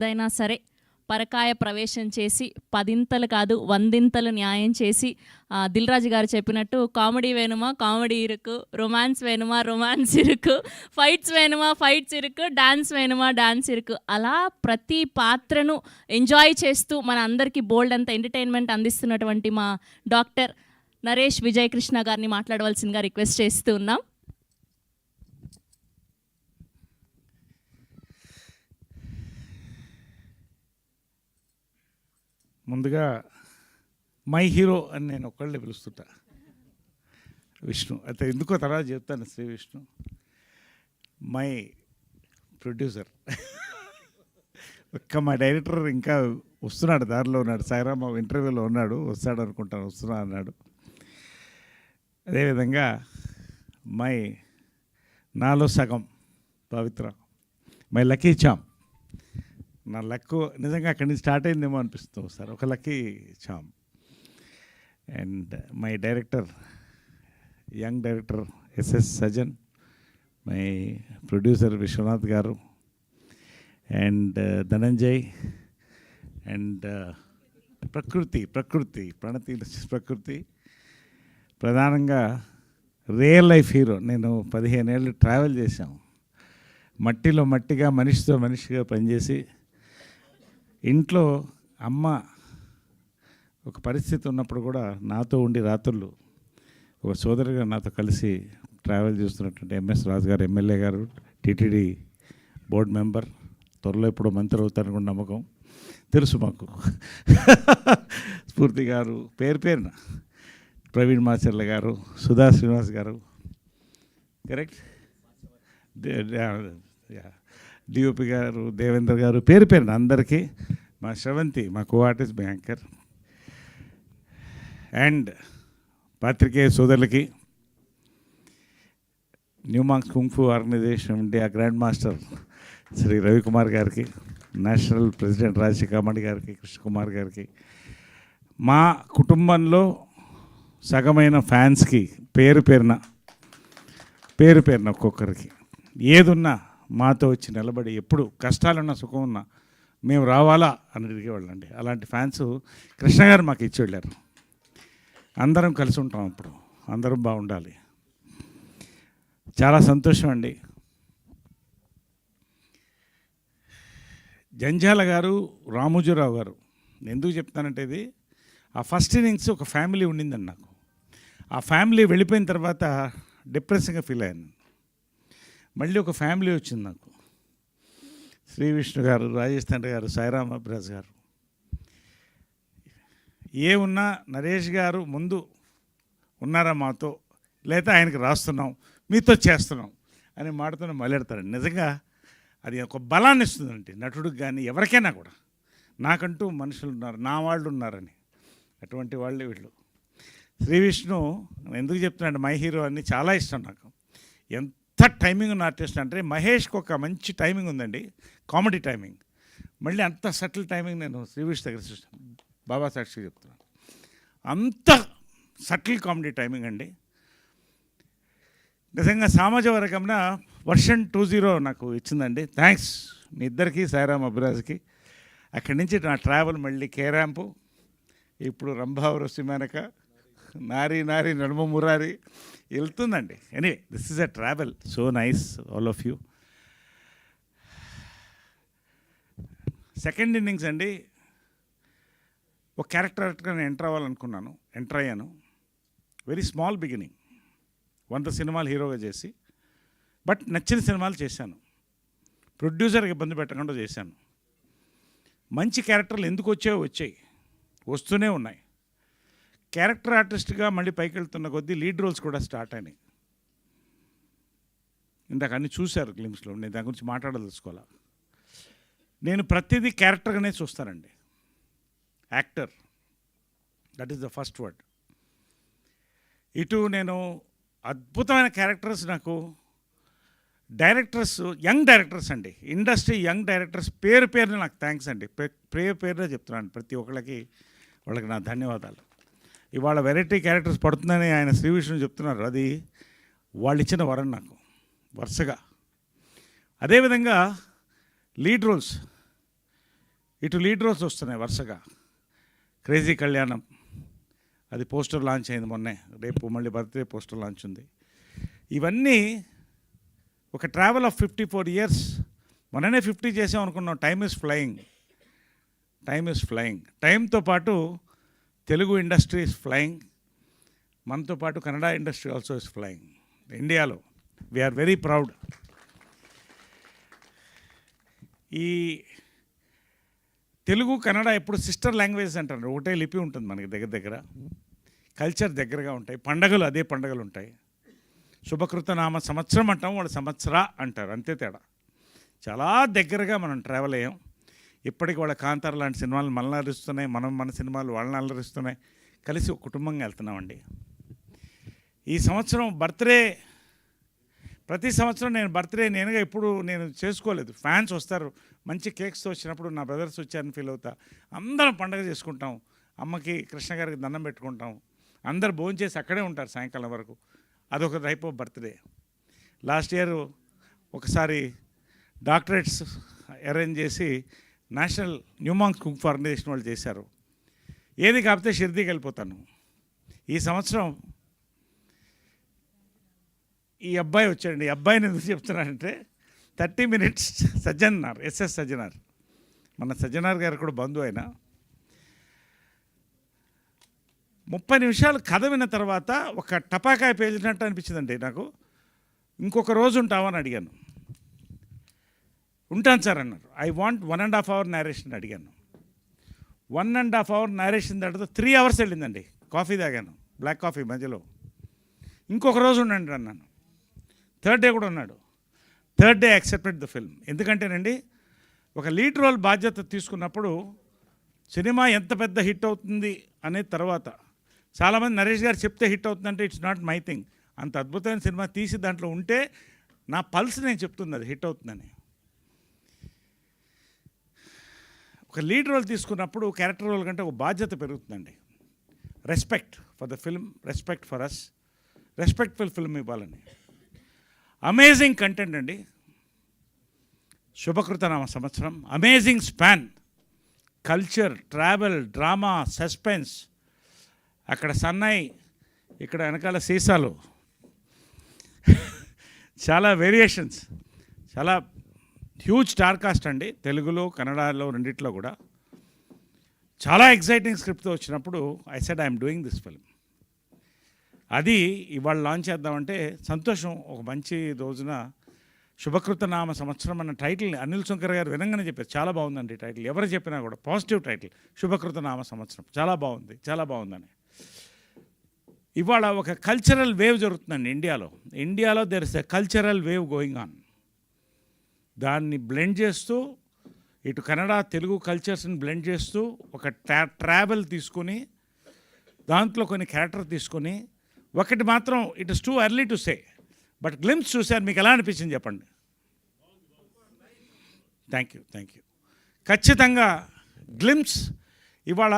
ఏదైనా సరే పరకాయ ప్రవేశం చేసి పదింతలు కాదు వందింతలు న్యాయం చేసి దిల్ రాజు గారు చెప్పినట్టు కామెడీ వేணுమా కామెడీ ఇరుకు, రొమాన్స్ వేணுమా రొమాన్స్ ఇరుకు, ఫైట్స్ వేணுమా ఫైట్స్ ఇరుకు, డాన్స్ వేணுమా డాన్స్ ఇరుకు, అలా ప్రతి పాత్రను ఎంజాయ్ చేస్తూ మన అందరికీ బోల్డ్ అంత ఎంటర్టైన్మెంట్ అందిస్తున్నటువంటి మా డాక్టర్ నరేష్ విజయ్ కృష్ణ గారిని మాట్లాడవలసిందిగా రిక్వెస్ట్ చేస్తూ ఉన్నాం. ముందుగా మై హీరో అని నేను ఒక్కళ్ళే పిలుస్తుంటా, విష్ణు. అయితే ఎందుకో తర్వాత చెప్తాను. Sri Vishnu my producer. ఒక్క మా డైరెక్టర్ ఇంకా వస్తున్నాడు, దారిలో ఉన్నాడు. సాయిరామ్ ఇంటర్వ్యూలో ఉన్నాడు, వస్తాడు అనుకుంటాను, వస్తున్నా అన్నాడు. అదేవిధంగా మై నాలో సగం పవిత్ర, మై లక్కీ చామ్. నా లక్ నిజంగా అక్కడి నుంచి స్టార్ట్ అయిందేమో అనిపిస్తుంది సార్, ఒక lucky charm. And my director, young director SS Sajan, my producer Vishwanath garu, and Dhananjay, and ప్రకృతి ప్రణతి ప్రకృతి. ప్రధానంగా రియల్ లైఫ్ హీరో. నేను 15 ఏళ్ళు ట్రావెల్ చేశాం, మట్టిలో మట్టిగా మనిషితో మనిషిగా పనిచేసి, ఇంట్లో అమ్మ ఒక పరిస్థితి ఉన్నప్పుడు కూడా నాతో ఉండి రాత్రులు ఒక సోదరుగా నాతో కలిసి ట్రావెల్ చేస్తున్నటువంటి ఎంఎస్ రాజు గారు, ఎమ్మెల్యే గారు, టీటీడీ బోర్డు మెంబర్, త్వరలో ఎప్పుడో మంత్రి అవుతారనుకున్న నమ్మకం తెలుసు మాకు. స్ఫూర్తి గారు, పేరున ప్రవీణ్ మాచర్ల గారు, సుధా శ్రీనివాస్ గారు, కరెక్ట్, డిఓపి గారు, దేవేంద్ర గారు, పేరున అందరికీ, మా శ్రవంతి, మా కో ఆర్టిస్ట్, మా యాంకర్, అండ్ పాత్రికేయ సోదరులకి, new monks kung fu organisation India grand master Shri Ravikumar గారికి, నేషనల్ ప్రెసిడెంట్ రాజశేఖర్ గారికి, కృష్ణకుమార్ గారికి, మా కుటుంబంలో సగమైన ఫ్యాన్స్కి పేరున ఒక్కొక్కరికి ఏదున్నా మాతో వచ్చి నిలబడి, ఎప్పుడు కష్టాలున్నా సుఖం ఉన్నా మేము రావాలా అని అడిగేవాళ్ళండి. అలాంటి ఫ్యాన్స్ కృష్ణ గారు మాకు ఇచ్చి వెళ్ళారు. అందరం కలిసి ఉంటాం, అప్పుడు అందరం బాగుండాలి. చాలా సంతోషం అండి. జంజాల గారు, రామోజీరావు గారు, ఎందుకు చెప్తానంటే ఇది ఆ ఫస్ట్ ఇన్నింగ్స్ ఒక ఫ్యామిలీ ఉండిందండి నాకు. ఆ ఫ్యామిలీ వెళ్ళిపోయిన తర్వాత డిప్రెసింగ్గా ఫీల్ అయ్యాను. మళ్ళీ ఒక ఫ్యామిలీ వచ్చింది నాకు. శ్రీ విష్ణు గారు, రాజేష్ తండ్రి గారు, సాయిరామ్ అభిరాజ్ గారు. ఏ ఉన్నా నరేష్ గారు ముందు ఉన్నారా మాతో, లేదా ఆయనకి రాస్తున్నాం, మీతో చేస్తున్నాం అని మాటతో మొదలెడతారండి. నిజంగా అది ఒక బలాన్ని ఇస్తుందండి నటుడికి కానీ ఎవరికైనా కూడా. నాకంటూ మనుషులు ఉన్నారు, నా వాళ్ళు ఉన్నారని, అటువంటి వాళ్ళే వీళ్ళు. శ్రీ విష్ణు ఎందుకు చెప్తున్నాడు మై హీరో అని, చాలా ఇష్టం నాకు. ఎంత టైమింగ్ ఉన్న ఆర్టిస్ట్ అంటే, మహేష్కి ఒక మంచి టైమింగ్ ఉందండి, కామెడీ టైమింగ్. మళ్ళీ అంత సటిల్ టైమింగ్ నేను శ్రీ విష్ణు దగ్గర చూస్తాను, బాబా సాక్షి చెప్తున్నాను. అంత సటిల్ కామెడీ టైమింగ్ అండి. నిజంగా సామాజ వర్గంన వర్షన్ 20 నాకు ఇచ్చిందండి. థ్యాంక్స్ మీ ఇద్దరికి, సాయిరామ్ అభిరాజ్కి. అక్కడి నుంచి నా ట్రావెల్ మళ్ళీ కేరాంపు, ఇప్పుడు రంభావరసి మేనక, నారీ నడుమ మురారి వెళ్తుందండి. Anyway, this is a travel, so nice all of you. Second innings అండి, ఒక క్యారెక్టర్గా నేను ఎంటర్ అయ్యాను. వెరీ స్మాల్ బిగినింగ్, 100 సినిమాలు హీరోగా చేసి, బట్ నచ్చిన సినిమాలు చేశాను. ప్రొడ్యూసర్కి ఇబ్బంది పెట్టకుండా చేశాను. మంచి క్యారెక్టర్లు ఎందుకు వచ్చాయి, వస్తూనే ఉన్నాయి. క్యారెక్టర్ ఆర్టిస్ట్గా మళ్ళీ పైకి వెళ్తున్న కొద్దీ లీడ్ రోల్స్ కూడా స్టార్ట్ అయినాయి. ఇందాక అన్నీ చూశారు గ్లిమ్స్లో, నేను దాని గురించి మాట్లాడదలుచుకోవాలా. నేను ప్రతిదీ క్యారెక్టర్గానే చూస్తానండి. Actor, that is the first word. ఇటు నేను అద్భుతమైన క్యారెక్టర్స్, నాకు డైరెక్టర్స్, యంగ్ డైరెక్టర్స్ అండి, ఇండస్ట్రీ యంగ్ డైరెక్టర్స్ పేరున నాకు థ్యాంక్స్ అండి. పేరున చెప్తున్నాను ప్రతి ఒక్కళ్ళకి, వాళ్ళకి నా ధన్యవాదాలు. ఇవాళ వెరైటీ క్యారెక్టర్స్ పడుతుందని ఆయన శ్రీ విష్ణు చెప్తున్నారు, అది వాళ్ళు ఇచ్చిన వరం నాకు వరుసగా. అదేవిధంగా లీడ్ రోల్స్ ఇటు లీడ్ రోల్స్ వస్తున్నాయి వరుసగా. క్రేజీ కళ్యాణం, అది పోస్టర్ లాంచ్ అయింది మొన్నే, రేపు మళ్ళీ బర్త్డే పోస్టర్ లాంచ్ ఉంది. ఇవన్నీ ఒక ట్రావెల్ ఆఫ్ 54 years. మొన్ననే 50 చేసాం అనుకున్నాం. Time is flying. టైంతో పాటు తెలుగు ఇండస్ట్రీ ఇస్ ఫ్లయింగ్, మనతో పాటు Kannada industry also is flying. ఇండియాలో వీఆర్ వెరీ ప్రౌడ్. ఈ తెలుగు కన్నడ ఎప్పుడు సిస్టర్ లాంగ్వేజ్ అంటారు. ఒకటే లిపి ఉంటుంది మనకి, దగ్గర కల్చర్ దగ్గరగా ఉంటాయి. పండగలు అదే పండగలు ఉంటాయి. శుభకృత నామ సంవత్సరం అంటాం, వాళ్ళు సంవత్సర అంటారు, అంతే తేడా. చాలా దగ్గరగా మనం ట్రావెల్ అయ్యాం. ఇప్పటికి వాళ్ళ కాంతార లాంటి సినిమాలు మనల్ని అలరిస్తున్నాయి, మన సినిమాలు వాళ్ళని అలరిస్తున్నాయి. కలిసి ఒక కుటుంబంగా వెళ్తున్నామండి. ఈ సంవత్సరం బర్త్డే, ప్రతి సంవత్సరం నేను బర్త్డే నేనుగా ఎప్పుడు నేను చేసుకోలేదు. ఫ్యాన్స్ వస్తారు, మంచి కేక్స్తో వచ్చినప్పుడు నా బ్రదర్స్ వచ్చారని ఫీల్ అవుతా. అందరం పండగ చేసుకుంటాం. అమ్మకి, కృష్ణ గారికి దండం పెట్టుకుంటాం. అందరు భోంచేసి అక్కడే ఉంటారు సాయంకాలం వరకు. అదొక type of birthday. Last year ఒకసారి డాక్టరేట్స్ అరేంజ్ చేసి నేషనల్ న్యూమాంగ్స్ కుక్ ఆర్గనైజేషన్ వాళ్ళు చేశారు. ఏది కాకపోతే షిర్దీకి వెళ్ళిపోతాను. ఈ సంవత్సరం ఈ అబ్బాయి వచ్చాడండి. ఈ అబ్బాయిని ఎందుకు చెప్తున్నానంటే 30 minutes సజ్జనార్, ఎస్ఎస్ సజ్జనార్, మన సజ్జనార్ గారు కూడా బంధువు అయినా. 30 నిమిషాలు కథ విన్న తర్వాత ఒక టపాకాయ పేలినట్టు అనిపించిందండి నాకు. ఇంకొక రోజు ఉంటామని అడిగాను. ఉంటాను సార్ అన్నారు. ఐ వాంట్ 1.5 hour నేరేషన్ అడిగాను. 1.5 hour నేరేషన్ తర్వాత 3 hours వెళ్ళిందండి. కాఫీ తాగాను, బ్లాక్ కాఫీ మధ్యలో. ఇంకొక రోజు ఉండండి అన్నాను. థర్డ్ డే కూడా ఉన్నాడు. Third day accepted the film. ఎందుకంటేనండి, ఒక లీడ్ రోల్ బాధ్యత తీసుకున్నప్పుడు సినిమా ఎంత పెద్ద హిట్ అవుతుంది అనే తర్వాత, చాలామంది నరేష్ గారు చెప్తే హిట్ అవుతుందంటే ఇట్స్ నాట్ మై థింగ్. అంత అద్భుతమైన సినిమా తీసి దాంట్లో ఉంటే నా పల్స్ నేను చెప్తుంది అది హిట్ అవుతుందని. ఒక లీడ్ రోల్ తీసుకున్నప్పుడు క్యారెక్టర్ రోల్ కంటే ఒక బాధ్యత పెరుగుతుందండి. Respect for the film, respect for us, respectful film ఇవ్వాలని. అమేజింగ్ కంటెంట్ అండి. శుభకృతనామ సంవత్సరం, amazing span, culture, travel, drama, suspense. అక్కడ సన్నాయి, ఇక్కడ వెనకాల సీసాలు, చాలా వేరియేషన్స్, చాలా హ్యూజ్ స్టార్ కాస్ట్ అండి. తెలుగులో, కన్నడలో రెండిట్లో కూడా చాలా ఎగ్జైటింగ్ స్క్రిప్ట్తో వచ్చినప్పుడు I said I'm doing this film. అది ఇవాళ లాంచ్ చేద్దామంటే సంతోషం. ఒక మంచి రోజున శుభకృతనామ సంవత్సరం అన్న టైటిల్ అనిల్ శంకర్ గారు వినంగానే చెప్పారు, చాలా బాగుందండి టైటిల్. ఎవరు చెప్పినా కూడా పాజిటివ్ టైటిల్, శుభకృతనామ సంవత్సరం, చాలా బాగుంది, చాలా బాగుందని. ఇవాళ ఒక కల్చరల్ వేవ్ జరుగుతుందండి ఇండియాలో there is a cultural wave going on. దాన్ని బ్లెండ్ చేస్తూ, ఇటు కన్నడ తెలుగు కల్చర్స్ని బ్లెండ్ చేస్తూ, ఒక ట్రావెల్ తీసుకొని, దాంట్లో కొన్ని క్యారెక్టర్ తీసుకొని, ఒకటి మాత్రం it is too early to say, but glimpse చూశారు, మీకు ఎలా అనిపించింది చెప్పండి. Thank you. ఖచ్చితంగా గ్లిమ్స్. ఇవాళ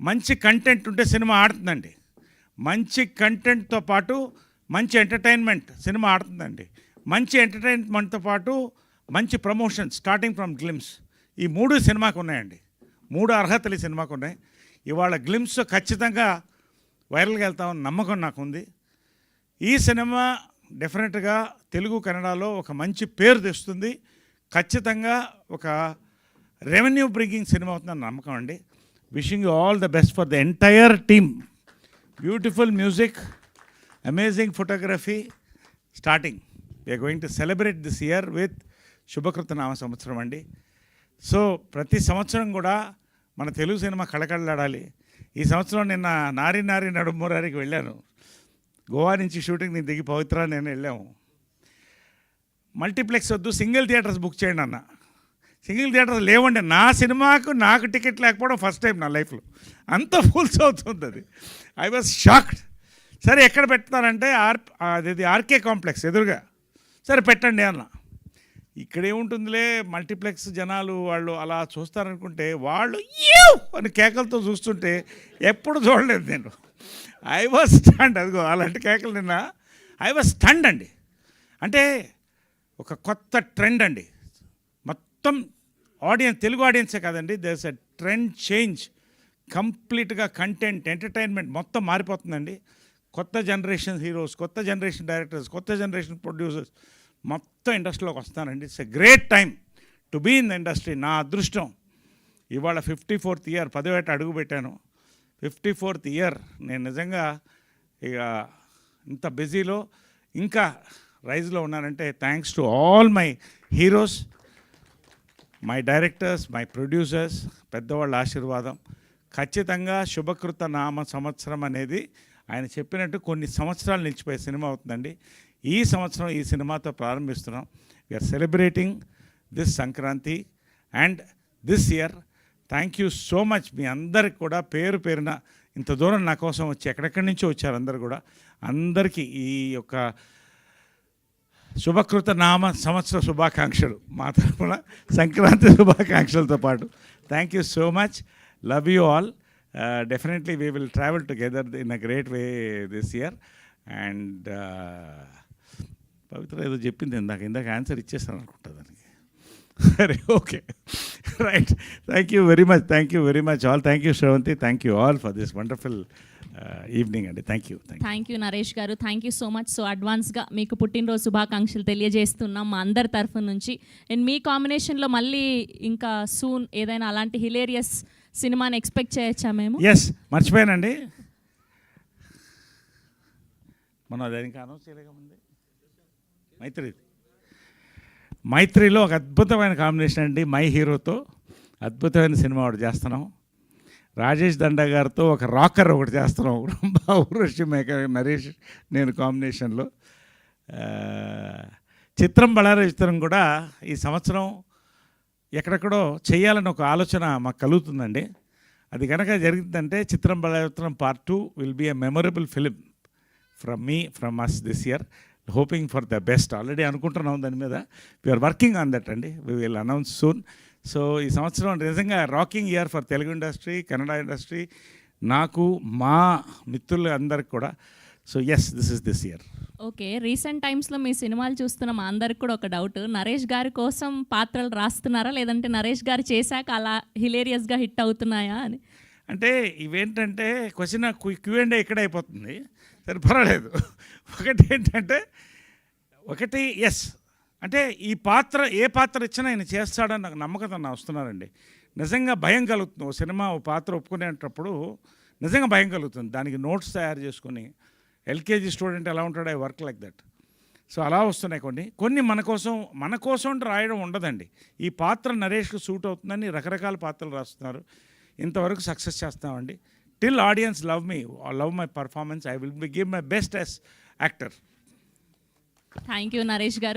మంచి కంటెంట్ ఉంటే సినిమా ఆడుతుందండి. మంచి కంటెంట్తో పాటు మంచి ఎంటర్టైన్మెంట్ సినిమా ఆడుతుందండి. మంచి ఎంటర్టైన్మెంట్తో పాటు మంచి ప్రమోషన్ స్టార్టింగ్ ఫ్రమ్ గ్లిమ్స్. ఈ 3 సినిమాకు ఉన్నాయండి. 3 అర్హతలు ఈ సినిమాకు ఉన్నాయి. ఇవాళ గ్లిమ్స్ ఖచ్చితంగా వైరల్గా వెళ్తామని నమ్మకం నాకుంది. ఈ సినిమా డెఫినెట్గా తెలుగు కన్నడలో ఒక మంచి పేరు తెస్తుంది. ఖచ్చితంగా ఒక రెవెన్యూ బ్రింగింగ్ సినిమా అవుతుందని నమ్మకం అండి. Wishing you all the best for the entire team. Beautiful music, amazing photography. Starting we are going to celebrate this year with శుభకృతనామ సంవత్సరం అండి. సో ప్రతి సంవత్సరం కూడా మన తెలుగు సినిమా కళకళలాడాలి. ఈ సంవత్సరం నిన్న నారి నడుమూరారికి వెళ్ళాను. గోవా నుంచి షూటింగ్ నేను దిగి పవిత్ర నేను వెళ్ళాము. మల్టీప్లెక్స్ వద్దు, సింగిల్ థియేటర్స్ బుక్ చేయండి అన్న. సింగిల్ థియేటర్స్ లేవండి. నా సినిమాకు నాకు టికెట్ లేకపోవడం ఫస్ట్ టైం నా లైఫ్లో. అంత ఫుల్స్ అవుతుంది అది. I was shocked. సరే ఎక్కడ పెడతారంటే అది ఆర్కే కాంప్లెక్స్ ఎదురుగా. సరే పెట్టండి అన్న. ఇక్కడ ఏముంటుందిలే, మల్టీప్లెక్స్ జనాలు వాళ్ళు అలా చూస్తారనుకుంటే వాళ్ళు అని కేకలతో చూస్తుంటే ఎప్పుడు చూడలేదు నేను. I was stunned. అదిగో అలాంటి కేకలు నిన్న. ఐ వాజ్ స్టండ్ అండి. అంటే ఒక కొత్త ట్రెండ్ అండి. మొత్తం ఆడియన్స్, తెలుగు ఆడియన్సే కాదండి, దేర్స్ ఎ ట్రెండ్ చేంజ్. కంప్లీట్గా కంటెంట్, ఎంటర్టైన్మెంట్ మొత్తం మారిపోతుందండి. కొత్త జనరేషన్ హీరోస్, కొత్త జనరేషన్ డైరెక్టర్స్, కొత్త జనరేషన్ ప్రొడ్యూసర్స్ మొత్తం ఇండస్ట్రీలోకి వస్తానండి. It's a great time to be in the industry. నా అదృష్టం ఇవాళ 54th ఇయర్, 10వ ఏట అడుగు పెట్టాను. 54th year. నేను నిజంగా ఇక ఇంత బిజీలో ఇంకా రైజ్లో ఉన్నానంటే thanks to all my heroes, my directors, my producers, పెద్దవాళ్ళ ఆశీర్వాదం. ఖచ్చితంగా శుభకృత నామ సంవత్సరం అనేది ఆయన చెప్పినట్టు కొన్ని సంవత్సరాలు నిలిచిపోయే సినిమా అవుతుందండి. ఈ సంవత్సరం ఈ సినిమాతో ప్రారంభిస్తున్నాం. We are celebrating this Sankranti and this year. Thank you so much. మీ అందరికి కూడా పేరు పేరున ఇంత దూరం నా కోసం వచ్చి ఎక్కడెక్కడి నుంచో వచ్చారు అందరు కూడా. అందరికీ ఈ యొక్క శుభకృత నామ సంవత్సర శుభాకాంక్షలు మా తరఫున, సంక్రాంతి శుభాకాంక్షలతో పాటు. Thank you so much. Love you all. Definitely we will travel together in a great way this year. And Pavithra ఏదో చెప్పింది ఇందాక ఆన్సర్ ఇచ్చేస్తాను అనుకుంటా దానికి. సరే, okay, right. Thank you very much all. Thank you Sravanthi. Thank you all for this wonderful evening అండి. Thank you. Thank you Naresh గారు. Thank you so much. So అడ్వాన్స్గా మీకు పుట్టినరోజు శుభాకాంక్షలు తెలియజేస్తున్నాం మా అందరి తరఫు నుంచి. అండ్ మీ కాంబినేషన్లో మళ్ళీ ఇంకా సూన్ ఏదైనా అలాంటి హిలేరియస్ సినిమాని ఎక్స్పెక్ట్ చేయొచ్చా మేము? ఎస్, మర్చిపోయానండి, మనం అది ఇంకా అనౌన్స్ చేయలేకముంది. మైత్రిలో ఒక అద్భుతమైన కాంబినేషన్ అండి. మై హీరోతో అద్భుతమైన సినిమా ఒకటి చేస్తున్నాం. రాజేష్ దండా గారితో ఒక రాకర్ ఒకటి చేస్తున్నాం. ఊర్వశి మేక నరేష్ నేను కాంబినేషన్లో. చిత్రం బళార చిత్రం కూడా ఈ సంవత్సరం ఎక్కడెక్కడో చేయాలని ఒక ఆలోచన మాకు కలుగుతుందండి. అది కనుక జరిగిందంటే Chitram Balara Chitram part 2 will be a memorable film from us this year. Hoping for the best. Already అనుకుంటున్నాం దాని మీద. వీఆర్ వర్కింగ్ ఆన్ దట్ అండి. We will announce soon. So ఈ సంవత్సరం నిజంగా rocking year for Telugu industry, Kannada industry, నాకు, మా మిత్రులు అందరికి కూడా. So yes, this year. Okay, recent టైమ్స్లో మీ సినిమాలు చూస్తున్న మా అందరికి కూడా ఒక డౌట్. నరేష్ గారి కోసం పాత్రలు రాస్తున్నారా, లేదంటే నరేష్ గారు చేశాక అలా హిలేరియస్గా హిట్ అవుతున్నాయా అని? అంటే ఇవేంటంటే క్వశ్చన్ Q&A ఇక్కడ అయిపోతుంది. సరే, పర్వాలేదు. ఒకటి ఏంటంటే ఎస్ అంటే ఈ పాత్ర ఏ పాత్ర ఇచ్చినా ఆయన చేస్తాడని నాకు నమ్మకం నా వస్తున్నారండి. నిజంగా భయం కలుగుతుంది. ఓ సినిమా ఓ పాత్ర ఒప్పుకునేటప్పుడు నిజంగా భయం కలుగుతుంది. దానికి నోట్స్ తయారు చేసుకుని ఎల్కేజీ స్టూడెంట్ ఎలా ఉంటాడో I work like that. So అలా వస్తున్నాయి కొన్ని మన కోసం రాయడం ఉండదండి. ఈ పాత్ర నరేష్కు సూట్ అవుతుందని రకరకాల పాత్రలు రాస్తున్నారు. ఇంతవరకు సక్సెస్ చేస్తామండి. Till audience love my performance, I will give my best as actor. Thank you Naresh గారు.